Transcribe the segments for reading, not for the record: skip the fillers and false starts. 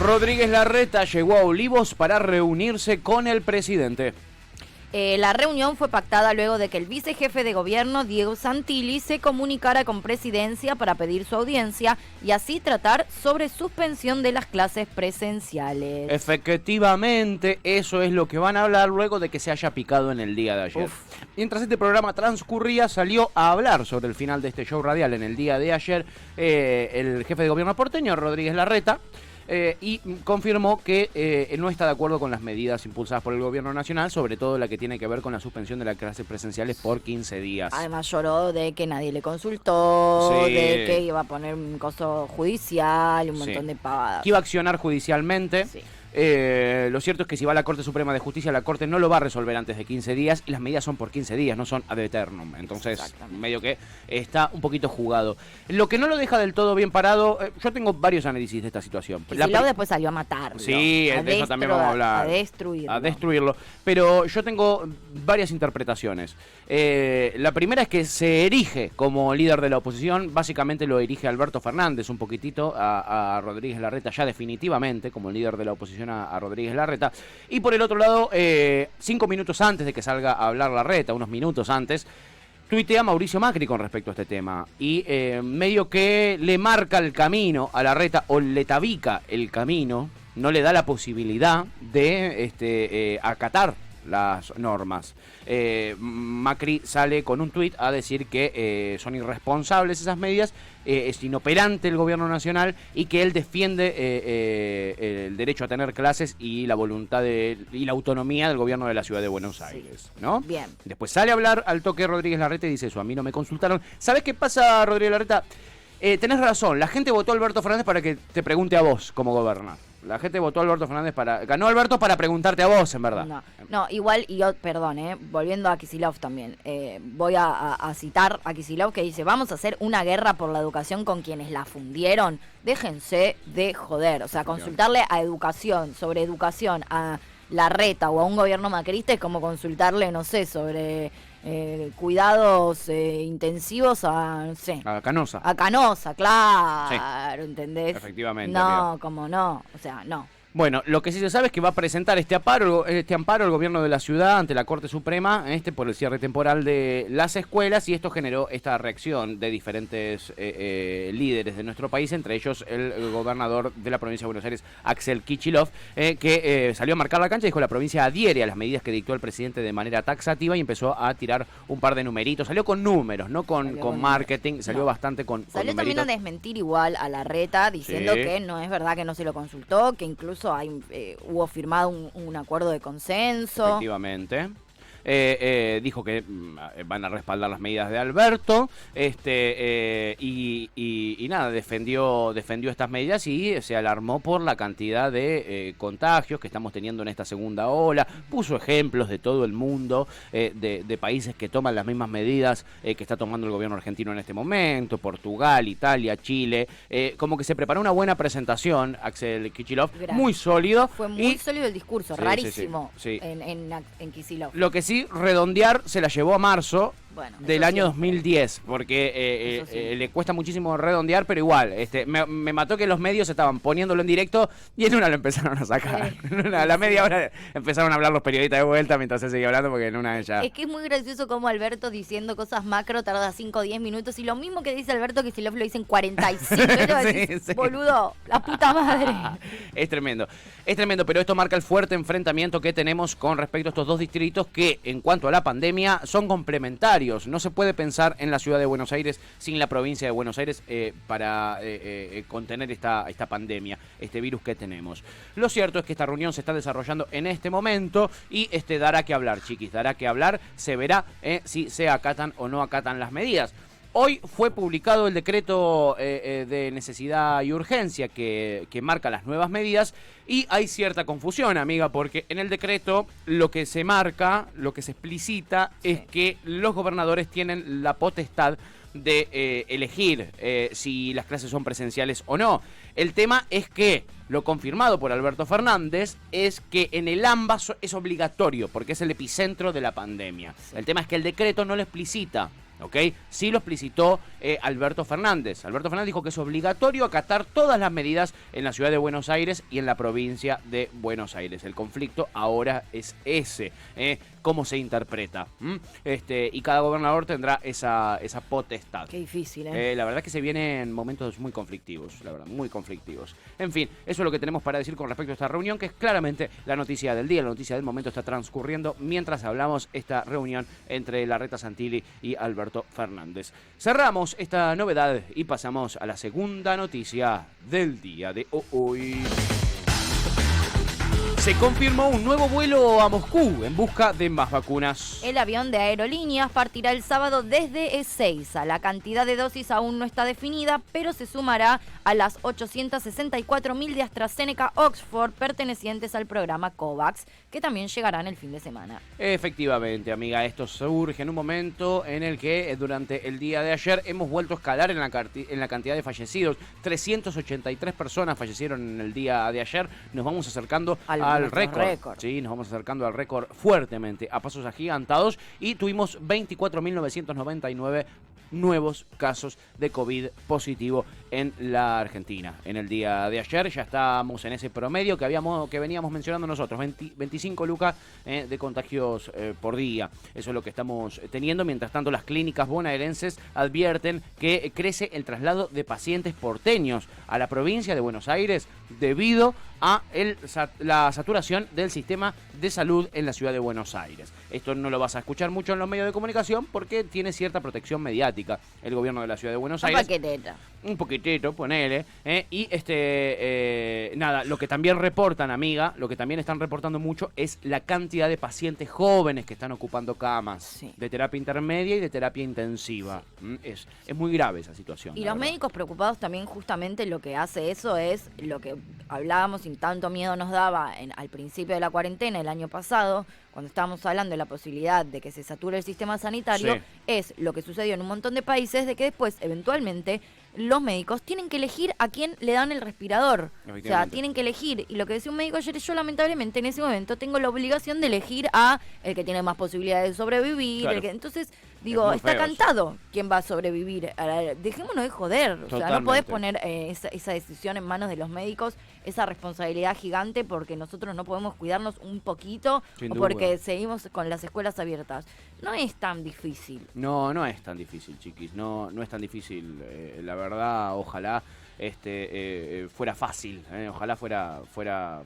Rodríguez Larreta llegó a Olivos para reunirse con el presidente. La reunión fue pactada luego de que el vicejefe de gobierno, Diego Santilli, se comunicara con Presidencia para pedir su audiencia y así tratar sobre suspensión de las clases presenciales. Efectivamente, eso es lo que van a hablar luego de que se haya picado en el día de ayer. Mientras este programa transcurría, salió a hablar sobre el final de este show radial en el día de ayer el jefe de gobierno porteño, Rodríguez Larreta. Y confirmó que no está de acuerdo con las medidas impulsadas por el gobierno nacional, sobre todo la que tiene que ver con la suspensión de las clases presenciales por 15 días. Además lloró de que nadie le consultó, Sí. de que iba a poner un costo judicial, un montón de pavadas. Que iba a accionar judicialmente. Sí. Lo cierto es que si va a la Corte Suprema de Justicia, la Corte no lo va a resolver antes de 15 días y las medidas son por 15 días, no son ad eternum. Entonces, medio que está un poquito jugado. Lo que no lo deja del todo bien parado, yo tengo varios análisis de esta situación. Kicillof después salió a matarlo. Sí, de eso también vamos a hablar. A destruirlo. Pero yo tengo varias interpretaciones. La primera es que se erige como líder de la oposición, básicamente lo erige Alberto Fernández un poquitito a Rodríguez Larreta ya definitivamente como líder de la oposición a Rodríguez Larreta. Y por el otro lado, 5 minutos antes de que salga a hablar Larreta, unos minutos antes, tuitea Mauricio Macri con respecto a este tema. Y medio que le marca el camino a Larreta o le tabica el camino, no le da la posibilidad de acatar las normas. Macri sale con un tuit a decir que son irresponsables esas medidas, es inoperante el gobierno nacional y que él defiende el derecho a tener clases y la voluntad y la autonomía del gobierno de la ciudad de Buenos Aires, ¿no? Bien. Después sale a hablar al toque Rodríguez Larreta y dice eso, a mí no me consultaron. ¿Sabés qué pasa, Rodríguez Larreta? Tenés razón, la gente votó a Alberto Fernández para que te pregunte a vos cómo gobernar. La gente votó a Alberto Fernández ganó Alberto para preguntarte a vos, en verdad. No, igual, y yo, perdón, volviendo a Kicillof también, voy a citar a Kicillof que dice, vamos a hacer una guerra por la educación con quienes la fundieron, déjense de joder, o sea, consultarle a educación, sobre educación, a Larreta o a un gobierno macrista es como consultarle, no sé, sobre cuidados intensivos a, no sé. A Canosa. A Canosa, claro, sí. ¿Entendés? Efectivamente. No, bien. como no, o sea, no. Bueno, lo que sí se sabe es que va a presentar este amparo el gobierno de la ciudad ante la Corte Suprema por el cierre temporal de las escuelas, y esto generó esta reacción de diferentes líderes de nuestro país, entre ellos el gobernador de la provincia de Buenos Aires, Axel Kicillof, que salió a marcar la cancha y dijo: la provincia adhiere a las medidas que dictó el presidente de manera taxativa, y empezó a tirar un par de numeritos. Salió con números, no con marketing, salió bastante con Salió numeritos. También a desmentir igual a Larreta, diciendo que no es verdad, que no se lo consultó, que incluso hubo firmado un acuerdo de consenso. Efectivamente. Dijo que van a respaldar las medidas de Alberto, y nada, defendió estas medidas y se alarmó por la cantidad de contagios que estamos teniendo en esta segunda ola. Puso ejemplos de todo el mundo, de países que toman las mismas medidas que está tomando el gobierno argentino en este momento: Portugal, Italia, Chile. Como que se preparó una buena presentación, Axel Kicillof, muy sólido. Fue muy sólido el discurso, rarísimo sí. En Kicillof. Lo que sí, redondear, se la llevó a marzo del año siempre. 2010, porque le cuesta muchísimo redondear, pero igual, me mató que los medios estaban poniéndolo en directo y en una lo empezaron a sacar. A la media hora empezaron a hablar los periodistas de vuelta mientras se seguía hablando, porque en una ya... Es que es muy gracioso como Alberto diciendo cosas macro tarda 5 o 10 minutos, y lo mismo que dice Alberto Kicillof lo dice en 45. Sí. Boludo, la puta madre. Es tremendo, pero esto marca el fuerte enfrentamiento que tenemos con respecto a estos dos distritos que, en cuanto a la pandemia, son complementarios. No se puede pensar en la ciudad de Buenos Aires sin la provincia de Buenos Aires para contener esta pandemia, este virus que tenemos. Lo cierto es que esta reunión se está desarrollando en este momento y dará que hablar, chiquis, dará que hablar. Se verá si se acatan o no acatan las medidas. Hoy fue publicado el decreto de necesidad y urgencia que marca las nuevas medidas, y hay cierta confusión, amiga, porque en el decreto lo que se marca, lo que se explicita, es que los gobernadores tienen la potestad de elegir si las clases son presenciales o no. El tema es que lo confirmado por Alberto Fernández es que en el AMBA es obligatorio, porque es el epicentro de la pandemia. El tema es que el decreto no lo explicita. ¿ok? Sí lo explicitó Alberto Fernández. Alberto Fernández dijo que es obligatorio acatar todas las medidas en la ciudad de Buenos Aires y en la provincia de Buenos Aires. El conflicto ahora es ese, cómo se interpreta. Y cada gobernador tendrá esa potestad. Qué difícil, La verdad es que se vienen momentos muy conflictivos, la verdad, muy conflictivos. En fin, eso es lo que tenemos para decir con respecto a esta reunión, que es claramente la noticia del día, la noticia del momento está transcurriendo mientras hablamos esta reunión entre Larreta Santilli y Alberto Fernández. Cerramos esta novedad y pasamos a la segunda noticia del día de hoy. Se confirmó un nuevo vuelo a Moscú en busca de más vacunas. El avión de Aerolíneas partirá el sábado desde Ezeiza. La cantidad de dosis aún no está definida, pero se sumará a las 864.000 de AstraZeneca Oxford pertenecientes al programa COVAX, que también llegarán el fin de semana. Efectivamente, amiga, esto surge en un momento en el que durante el día de ayer hemos vuelto a escalar en la cantidad de fallecidos. 383 personas fallecieron en el día de ayer. Nos vamos acercando al récord. Sí, nos vamos acercando al récord fuertemente, a pasos agigantados, y tuvimos 24.999 nuevos casos de COVID positivo en la Argentina. En el día de ayer ya estábamos en ese promedio que veníamos mencionando nosotros, 25 lucas de contagios por día. Eso es lo que estamos teniendo. Mientras tanto, las clínicas bonaerenses advierten que crece el traslado de pacientes porteños a la provincia de Buenos Aires debido a la saturación del sistema de salud en la ciudad de Buenos Aires. Esto no lo vas a escuchar mucho en los medios de comunicación porque tiene cierta protección mediática el gobierno de la ciudad de Buenos Aires. Un poquitito, ponele. Y nada, lo que también reportan, amiga, lo que también están reportando mucho es la cantidad de pacientes jóvenes que están ocupando camas de terapia intermedia y de terapia intensiva. Es muy grave esa situación. Y los médicos preocupados también, justamente lo que hace eso es lo que hablábamos y tanto miedo nos daba al principio de la cuarentena el año pasado, cuando estábamos hablando de la posibilidad de que se sature el sistema sanitario, es lo que sucedió en un montón de países, de que después, eventualmente, los médicos tienen que elegir a quién le dan el respirador. O sea, tienen que elegir. Y lo que decía un médico ayer es: yo lamentablemente en ese momento tengo la obligación de elegir a el que tiene más posibilidades de sobrevivir. Claro. Entonces, digo, está cantado quién va a sobrevivir. Dejémonos de joder. O sea, no podés poner esa decisión en manos de los médicos, esa responsabilidad gigante, porque nosotros no podemos cuidarnos un poquito o porque seguimos con las escuelas abiertas. No es tan difícil. No es tan difícil, chiquis. No es tan difícil. La verdad, ojalá fuera fácil. Ojalá fuera.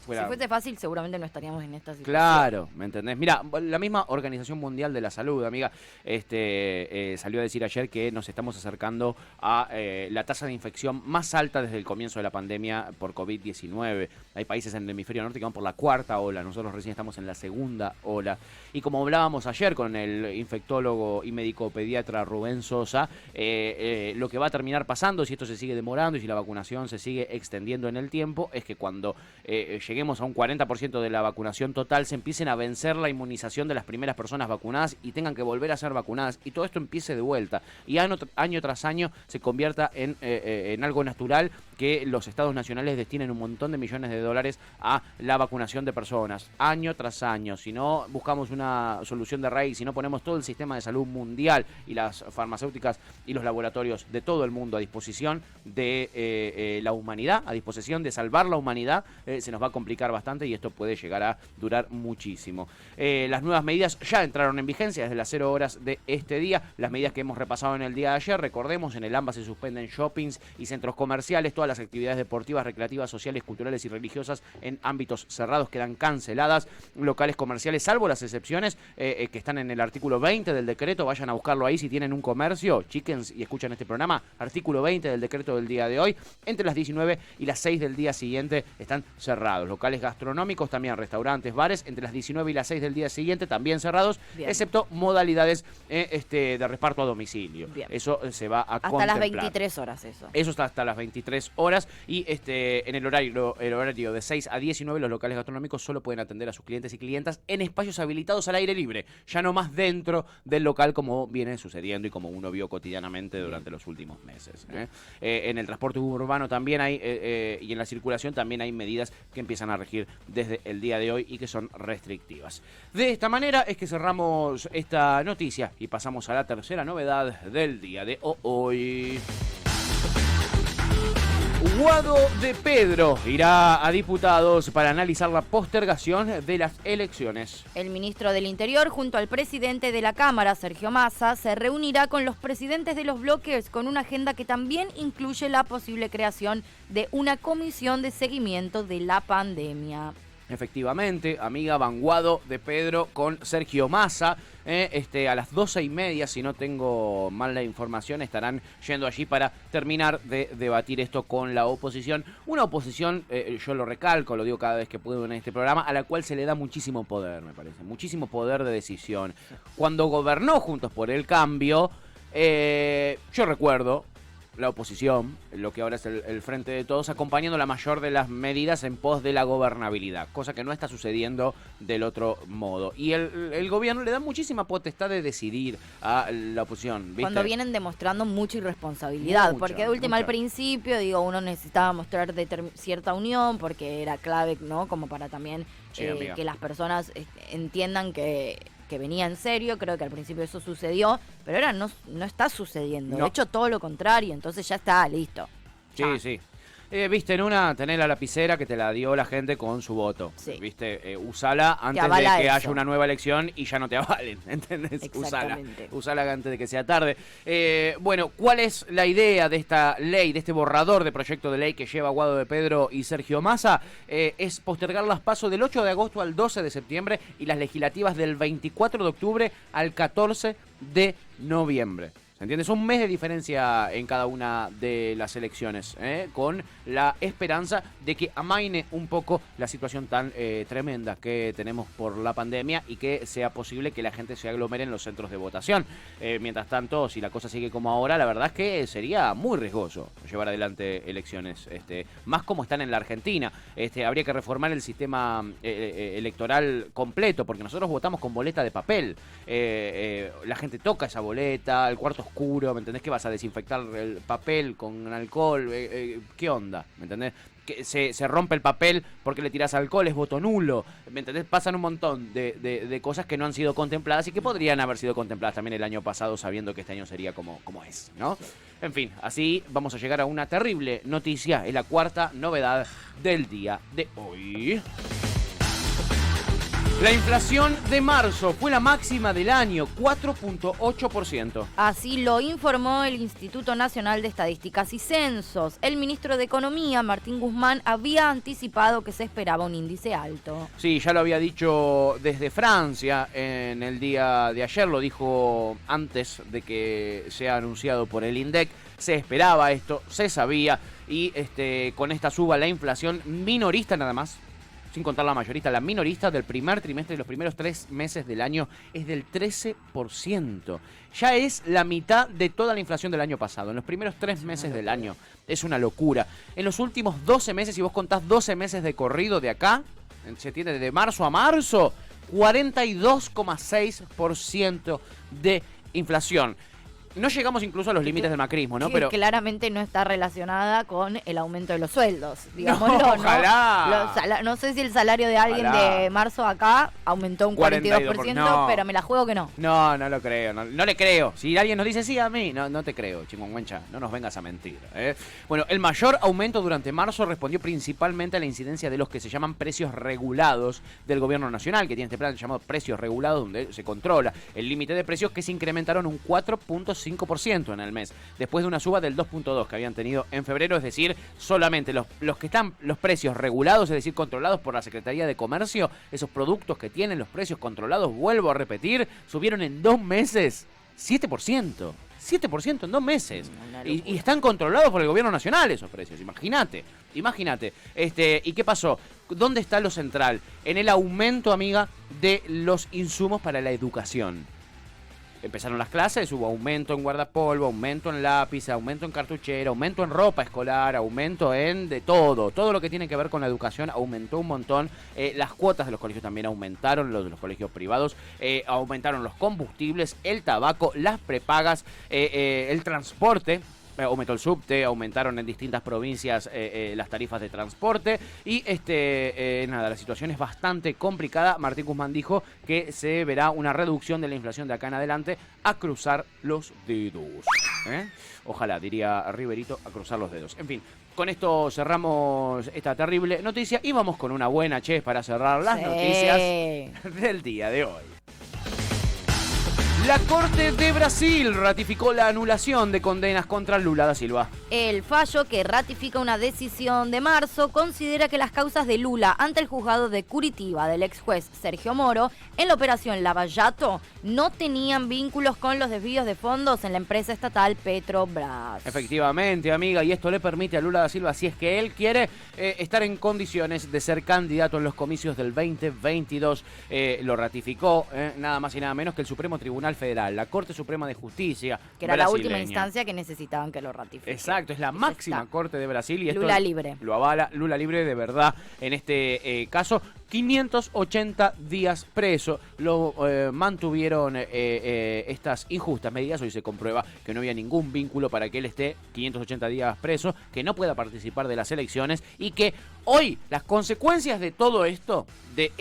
Si fuese fácil, seguramente no estaríamos en esta situación. Claro, ¿me entendés? Mira, la misma Organización Mundial de la Salud, amiga, salió a decir ayer que nos estamos acercando a la tasa de infección más alta desde el comienzo de la pandemia por COVID-19. Hay países en el hemisferio norte que van por la cuarta ola, nosotros recién estamos en la segunda ola. Y como hablábamos ayer con el infectólogo y médico pediatra Rubén Sosa, lo que va a terminar pasando, si esto se sigue demorando y si la vacunación se sigue extendiendo en el tiempo, es que cuando lleguemos a un 40% de la vacunación total, se empiecen a vencer la inmunización de las primeras personas vacunadas y tengan que volver a ser vacunadas, y todo esto empiece de vuelta y año tras año se convierta en algo natural, que los estados nacionales destinen un montón de millones de dólares a la vacunación de personas, año tras año. Si no buscamos una solución de raíz, si no ponemos todo el sistema de salud mundial y las farmacéuticas y los laboratorios de todo el mundo a disposición de la humanidad, a disposición de salvar la humanidad, se nos va a complicar bastante y esto puede llegar a durar muchísimo. Las nuevas medidas ya entraron en vigencia desde las 0 horas de este día. Las medidas que hemos repasado en el día de ayer, recordemos, en el AMBA se suspenden shoppings y centros comerciales, todas las actividades deportivas, recreativas, sociales, culturales y religiosas en ámbitos cerrados quedan canceladas. Locales comerciales, salvo las excepciones que están en el artículo 20 del decreto, vayan a buscarlo ahí si tienen un comercio, chickens, y escuchan este programa, artículo 20 del decreto del día de hoy, entre las 19 y las 6 del día siguiente están cerrados. Locales gastronómicos, también restaurantes, bares, entre las 19 y las 6 del día siguiente también cerrados, excepto modalidades de reparto a domicilio. Bien. Eso se va a contemplar. Hasta las 23 horas eso. Eso está hasta las 23 horas y en el horario de 6 a 19 los locales gastronómicos solo pueden atender a sus clientes y clientas en espacios habilitados al aire libre, ya no más dentro del local como viene sucediendo y como uno vio cotidianamente durante los últimos meses. En el transporte urbano también hay, y en la circulación también hay medidas que empiezan a regir desde el día de hoy y que son restrictivas. De esta manera es que cerramos esta noticia y pasamos a la tercera novedad del día de hoy. Guado de Pedro irá a diputados para analizar la postergación de las elecciones. El ministro del Interior, junto al presidente de la Cámara, Sergio Massa, se reunirá con los presidentes de los bloques con una agenda que también incluye la posible creación de una comisión de seguimiento de la pandemia. Efectivamente, amiga, van Guado de Pedro con Sergio Massa. A las 12:30, si no tengo mal la información, estarán yendo allí para terminar de debatir esto con la oposición. Una oposición, yo lo recalco, lo digo cada vez que puedo en este programa, a la cual se le da muchísimo poder, me parece. Muchísimo poder de decisión. Cuando gobernó Juntos por el Cambio, yo recuerdo la oposición, lo que ahora es el Frente de Todos, acompañando la mayor de las medidas en pos de la gobernabilidad, cosa que no está sucediendo del otro modo. Y el gobierno le da muchísima potestad de decidir a la oposición, ¿viste? Cuando vienen demostrando mucha irresponsabilidad, porque de última al principio, uno necesitaba mostrar cierta unión, porque era clave, ¿no? Como para también que las personas entiendan que venía en serio. Creo que al principio eso sucedió, pero ahora no está sucediendo. No. De hecho, todo lo contrario, entonces ya está, listo. Sí, sí. Viste, en una tenés la lapicera que te la dio la gente con su voto. Sí. Viste, usala antes de que haya una nueva elección y ya no te avalen, ¿entendés? Usala antes de que sea tarde. Bueno, ¿cuál es la idea de esta ley, de este borrador de proyecto de ley que lleva Guado de Pedro y Sergio Massa? Es postergar las PASO del 8 de agosto al 12 de septiembre y las legislativas del 24 de octubre al 14 de noviembre. ¿Se entiende? Es un mes de diferencia en cada una de las elecciones, con la esperanza de que amaine un poco la situación tan tremenda que tenemos por la pandemia y que sea posible que la gente se aglomere en los centros de votación. Mientras tanto, si la cosa sigue como ahora, la verdad es que sería muy riesgoso llevar adelante elecciones, más como están en la Argentina. Habría que reformar el sistema electoral completo, porque nosotros votamos con boleta de papel. La gente toca esa boleta, el cuarto oscuro, ¿me entendés? ¿Que vas a desinfectar el papel con alcohol? ¿Qué onda? ¿Me entendés? Que se rompe el papel porque le tirás alcohol, es voto nulo, ¿me entendés? Pasan un montón de cosas que no han sido contempladas y que podrían haber sido contempladas también el año pasado, sabiendo que este año sería como es, ¿no? En fin, así vamos a llegar a una terrible noticia, es la cuarta novedad del día de hoy. La inflación de marzo fue la máxima del año, 4.8%. Así lo informó el Instituto Nacional de Estadísticas y Censos. El ministro de Economía, Martín Guzmán, había anticipado que se esperaba un índice alto. Sí, ya lo había dicho desde Francia en el día de ayer, lo dijo antes de que sea anunciado por el INDEC. Se esperaba esto, se sabía, y con esta suba la inflación minorista nada más, sin contar la mayorista, la minorista del primer trimestre de los primeros 3 meses del año es del 13%. Ya es la mitad de toda la inflación del año pasado, en los primeros 3 meses del año. Es una locura. En los últimos 12 meses, si vos contás 12 meses de corrido de acá, se tiene de marzo a marzo, 42,6% de inflación. No llegamos incluso a los límites del macrismo, ¿no? Pero claramente no está relacionada con el aumento de los sueldos, digámoslo, no, ojalá. No sé si el salario de alguien de marzo acá aumentó un 42%, no. Pero me la juego que no. No lo creo, no le creo. Si alguien nos dice sí a mí, no te creo, chingüengüencha, no nos vengas a mentir, ¿eh? Bueno, el mayor aumento durante marzo respondió principalmente a la incidencia de los que se llaman precios regulados del gobierno nacional, que tiene este plan llamado precios regulados, donde se controla el límite de precios, que se incrementaron un 4.5% en el mes, después de una suba del 2.2% que habían tenido en febrero. Es decir, solamente los que están los precios regulados, es decir, controlados por la Secretaría de Comercio, esos productos que tienen los precios controlados, vuelvo a repetir, subieron en 2 meses 7%. 7% en 2 meses. Y están controlados por el gobierno nacional esos precios, imagínate. ¿Y qué pasó? ¿Dónde está lo central? En el aumento, amiga, de los insumos para la educación. Empezaron las clases, hubo aumento en guardapolvo, aumento en lápiz, aumento en cartuchera, aumento en ropa escolar, aumento en de todo. Todo lo que tiene que ver con la educación aumentó un montón. Las cuotas de los colegios también aumentaron, los de los colegios privados. Aumentaron los combustibles, el tabaco, las prepagas, el transporte. aumentó el subte, aumentaron en distintas provincias las tarifas de transporte y nada, la situación es bastante complicada. Martín Guzmán dijo que se verá una reducción de la inflación de acá en adelante, a cruzar los dedos. Ojalá, diría Riverito, a cruzar los dedos. En fin, con esto cerramos esta terrible noticia y vamos con una buena, para cerrar las noticias del día de hoy. La Corte de Brasil ratificó la anulación de condenas contra Lula da Silva. El fallo, que ratifica una decisión de marzo, considera que las causas de Lula ante el juzgado de Curitiba del ex juez Sergio Moro en la operación Lava Jato no tenían vínculos con los desvíos de fondos en la empresa estatal Petrobras. Efectivamente, amiga, y esto le permite a Lula da Silva, si es que él quiere, estar en condiciones de ser candidato en los comicios del 2022. Lo ratificó nada más y nada menos que el Supremo Tribunal Federal, la Corte Suprema de Justicia que era brasileña. La última instancia que necesitaban que lo ratifique. Exacto, es la máxima Corte de Brasil y Lula esto libre. Lo avala Lula libre de verdad en este caso. 580 días preso lo mantuvieron estas injustas medidas. Hoy se comprueba que no había ningún vínculo para que él esté 580 días preso, que no pueda participar de las elecciones y que hoy las consecuencias de todo esto, de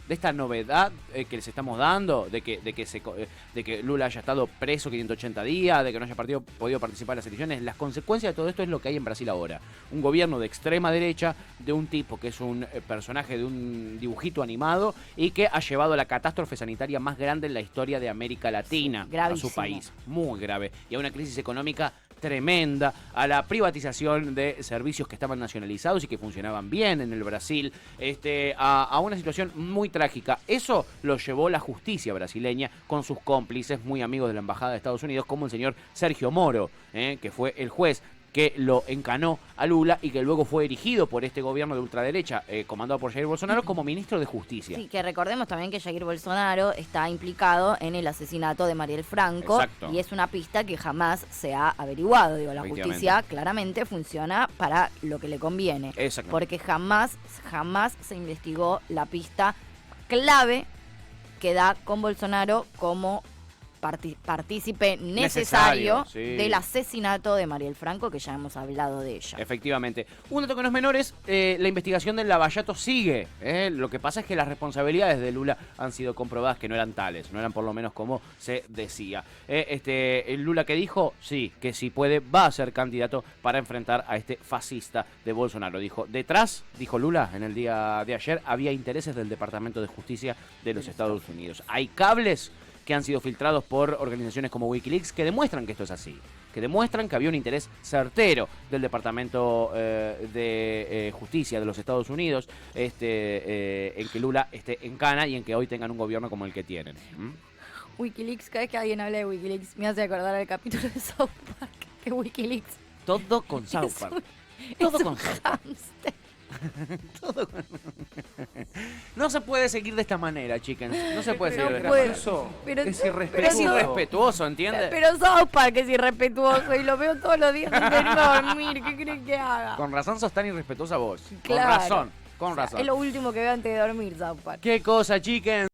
esta novedad que les estamos dando, de que Lula haya estado preso 580 días, de que no haya podido participar en las elecciones, las consecuencias de todo esto es lo que hay en Brasil ahora. Un gobierno de extrema derecha, de un tipo que es un personaje de un dibujito animado y que ha llevado la catástrofe sanitaria más grande en la historia de América Latina a su país. Muy grave. Y a una crisis económica tremenda, a la privatización de servicios que estaban nacionalizados y que funcionaban bien en el Brasil, a una situación muy trágica. Eso lo llevó la justicia brasileña con sus cómplices, muy amigos de la Embajada de Estados Unidos, como el señor Sergio Moro, que fue el juez que lo encanó a Lula y que luego fue erigido por este gobierno de ultraderecha, comandado por Jair Bolsonaro, como ministro de Justicia. Sí, que recordemos también que Jair Bolsonaro está implicado en el asesinato de Mariel Franco. Exacto. Y es una pista que jamás se ha averiguado. Digo, la justicia claramente funciona para lo que le conviene. Porque jamás se investigó la pista clave que da con Bolsonaro como partícipe necesario del asesinato de Mariel Franco, que ya hemos hablado de ella. Efectivamente. Un dato que no es menor es la investigación del Lava Jato sigue. Lo que pasa es que las responsabilidades de Lula han sido comprobadas que no eran tales, no eran por lo menos como se decía. El Lula que dijo, sí, que si puede, va a ser candidato para enfrentar a este fascista de Bolsonaro. Dijo, detrás, dijo Lula en el día de ayer, había intereses del Departamento de Justicia de los Estados Unidos. Hay cables que han sido filtrados por organizaciones como Wikileaks que demuestran que esto es así, que demuestran que había un interés certero del Departamento de Justicia de los Estados Unidos en que Lula esté en cana y en que hoy tengan un gobierno como el que tienen. Wikileaks, cada vez que alguien habla de Wikileaks me hace acordar al capítulo de South Park, que Wikileaks todo con South Park. Todo con South Park. Todo con... No se puede seguir de esta manera, chicas. No se puede seguir de esta manera. Es irrespetuoso, ¿entiendes? Pero South Park es irrespetuoso y lo veo todos los días antes de irme a dormir. ¿Qué crees que haga? Con razón sos tan irrespetuosa vos. Claro. Con razón. Es lo último que veo antes de dormir, South Park. ¿Qué cosa, chicas?